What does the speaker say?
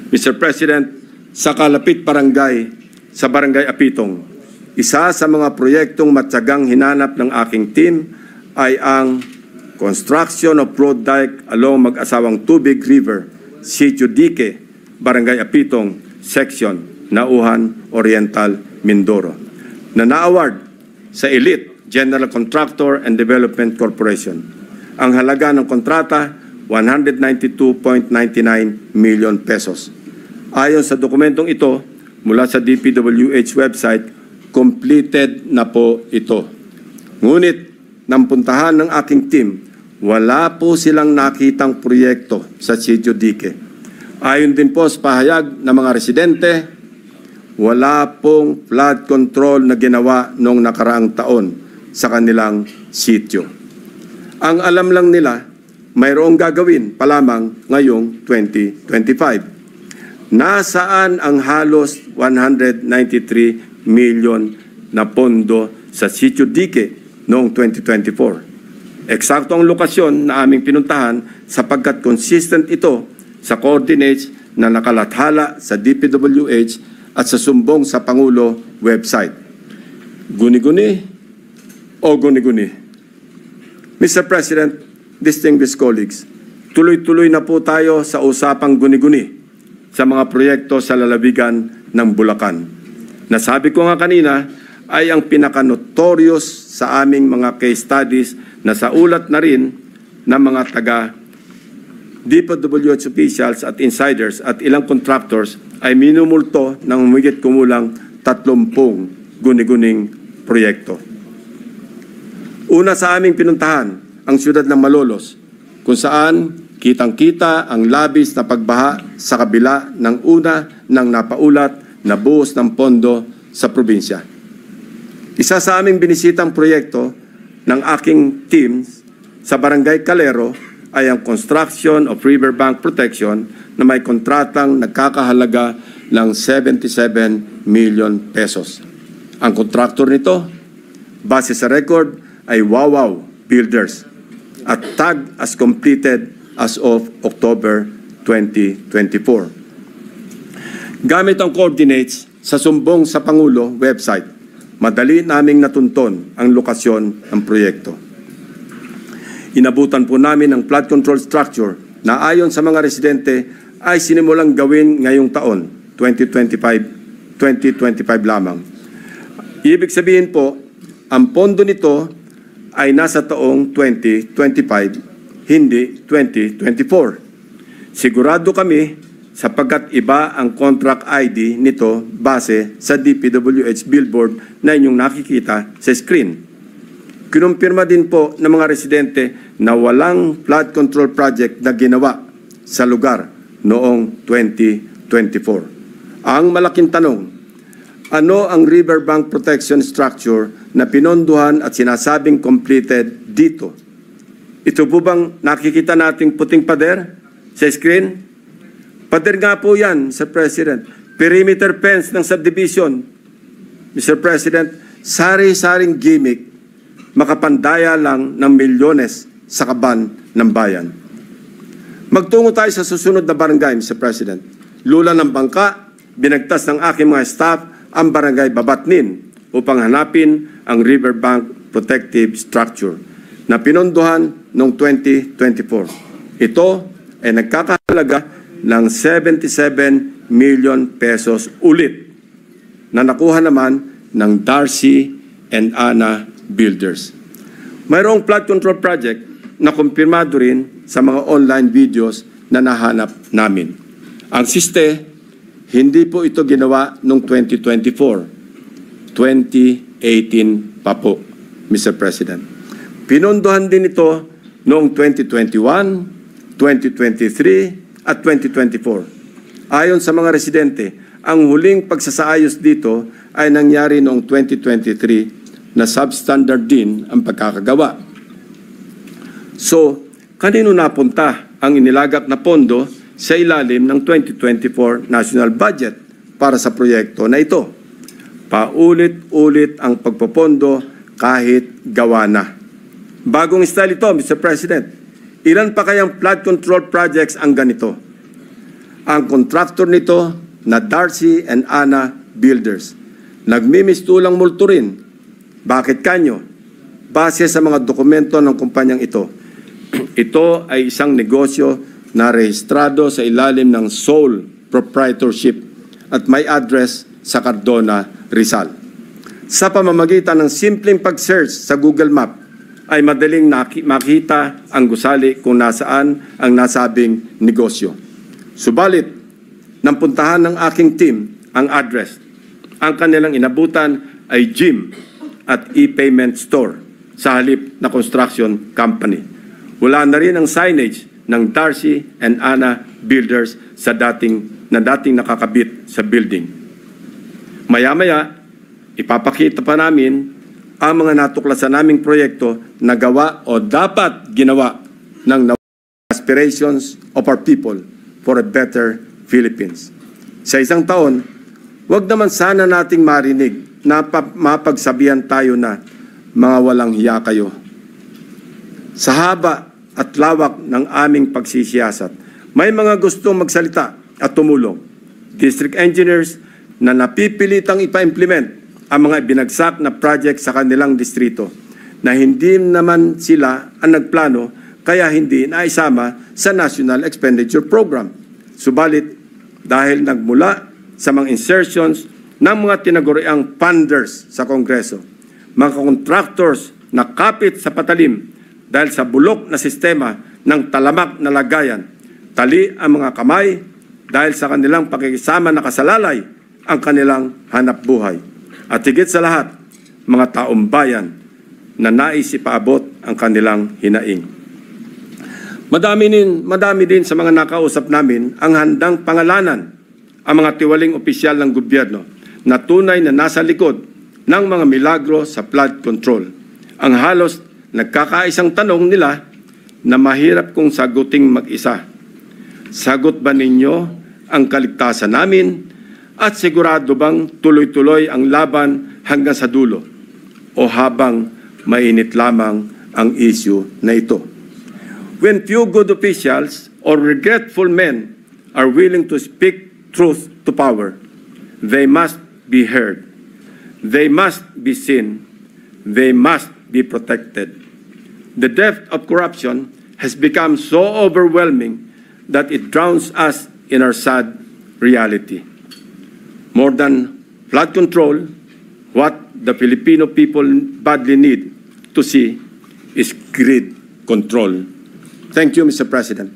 Mr. President, sa Kalapit Barangay, sa Barangay Apitong, isa sa mga proyektong matyagang hinanap ng aking team ay ang construction of road dike along Mag-asawang Tubig River, Sitio Dique, Barangay Apitong, Section, Nauhan, Oriental, Mindoro, na na-award sa Elite General Contractor and Development Corporation. Ang halaga ng kontrata, 192.99 million pesos. Ayon sa dokumentong ito, mula sa DPWH website, completed na po ito. Ngunit, nang puntahan ng aking team, wala po silang nakitang proyekto sa Sitio Dique. Ayon din po sa pahayag ng mga residente, wala pong flood control na ginawa noong nakaraang taon sa kanilang sitio. Ang alam lang nila, mayroong gagawin pa lamang ngayong 2025. Nasaan ang halos 193 million na pondo sa Sitio Dique noong 2024? Eksakto ang lokasyon na aming pinuntahan sapagkat consistent ito sa coordinates na nakalathala sa DPWH at sa sumbong sa Pangulo website. Guni-guni o guni-guni? Mr. President, distinguished colleagues, tuloy-tuloy na po tayo sa usapang guni-guni sa mga proyekto sa lalawigan ng Bulacan. Nasabi ko nga kanina ay ang pinaka-notorious sa aming mga case studies na sa ulat na rin ng mga taga DPWH officials at insiders at ilang contractors ay minumulto ng humigit kumulang 30 guni-guning proyekto. Una sa aming pinuntahan, ang siyudad ng Malolos, kung saan kitang-kita ang labis na pagbaha sa kabila ng una ng napaulat na buhos ng pondo sa probinsya. Isa sa aming binisitang proyekto ng aking teams sa Barangay Calero ay ang construction of riverbank protection na may kontratang nagkakahalaga ng 77 million pesos. Ang kontraktor nito, base sa record, ay Wawaw Builders at tag as completed as of October 2024. Gamit ang coordinates sa sumbong sa Pangulo website, madali naming natunton ang lokasyon ng proyekto. Inabutan po namin ang flood control structure na ayon sa mga residente ay sinimulang gawin ngayong taon, 2025 lamang. Ibig sabihin po, ang pondo nito ay nasa taong 2025, hindi 2024. Sigurado kami sapagkat iba ang contract ID nito base sa DPWH billboard na inyong nakikita sa screen. Kinumpirma din po ng mga residente na walang flood control project na ginawa sa lugar noong 2024. Ang malaking tanong, ano ang riverbank protection structure na pinonduhan at sinasabing completed dito? Ito po bang nakikita nating puting pader sa screen? Pader nga po yan, Sir President. Perimeter fence ng subdivision. Mr. President, sari-saring gimmick, makapandaya lang ng milyones sa kaban ng bayan. Magtungo tayo sa susunod na barangay, Mr. President. Lula ng bangka, binagtas ng aking mga staff ang barangay Babatnin upang hanapin ang riverbank protective structure na pinondohan noong 2024. Ito ay nagkakahalaga ng 77 million pesos ulit na nakuha naman ng Darcy and Anna Builders. Mayroong flood control project na kumpirmado rin sa mga online videos na nahanap namin. Ang siste, hindi po ito ginawa noong 2024. 2018 pa po, Mr. President. Pinondohan din ito noong 2021, 2023, at 2024. Ayon sa mga residente, ang huling pagsasaayos dito ay nangyari noong 2023 na substandard din ang pagkakagawa. So, kanino napunta ang inilagak na pondo sa ilalim ng 2024 National Budget para sa proyekto na ito? Paulit-ulit ang pagpopondo kahit gawa na. Bagong style ito, Mr. President. Ilan pa kayang flood control projects ang ganito? Ang kontraktor nito na Darcy and Ana Builders. Nagmimistulang multo rin. Bakit kanyo? Base sa mga dokumento ng kumpanyang ito. Ito ay isang negosyo na rehistrado sa ilalim ng sole proprietorship at may address sa Cardona, Rizal. Sa pamamagitan ng simpleng pag-search sa Google Map, ay madaling makita ang gusali kung nasaan ang nasabing negosyo. Subalit, nang puntahan ng aking team ang address, ang kanilang inabutan ay gym at e-payment store sa halip na construction company. Wala na rin ang signage ng Darcy and Ana Builders sa dating nakakabit sa building. Maya-maya, ipapakita pa namin ang mga natuklasan naming proyekto na gawa o dapat ginawa ng aspirations of our people for a better Philippines. Sa isang taon, wag naman sana nating marinig na mapagsabihan tayo na mga walang hiya kayo. Sa haba at lawak ng aming pagsisiyasat, may mga gustong magsalita at tumulong. District engineers na napipilitang ipa-implement ang mga binagsak na project sa kanilang distrito na hindi naman sila ang nagplano kaya hindi naisama sa National Expenditure Program. Subalit, dahil nagmula sa mga insertions ng mga tinaguriang funders sa Kongreso, mga contractors na kapit sa patalim dahil sa bulok na sistema ng talamak na lagayan, tali ang mga kamay dahil sa kanilang pakikisama na kasalalay ang kanilang hanap buhay. At higit sa lahat, mga taong bayan na nais ipaabot ang kanilang hinaing. Madami din sa mga nakausap namin ang handang pangalanan ang mga tiwaling opisyal ng gobyerno na tunay na nasa likod ng mga milagro sa flood control. Ang halos nagkakaisang tanong nila na mahirap kong saguting mag-isa. Sagot ba ninyo ang kaligtasan namin at sigurado bang tuloy-tuloy ang laban hanggang sa dulo o habang mainit lamang ang issue na ito? When few good officials or regretful men are willing to speak truth to power, they must be heard. They must be seen. They must be protected. The depth of corruption has become so overwhelming that it drowns us in our sad reality. More than flood control, what the Filipino people badly need to see is greed control. Thank you, Mr. President.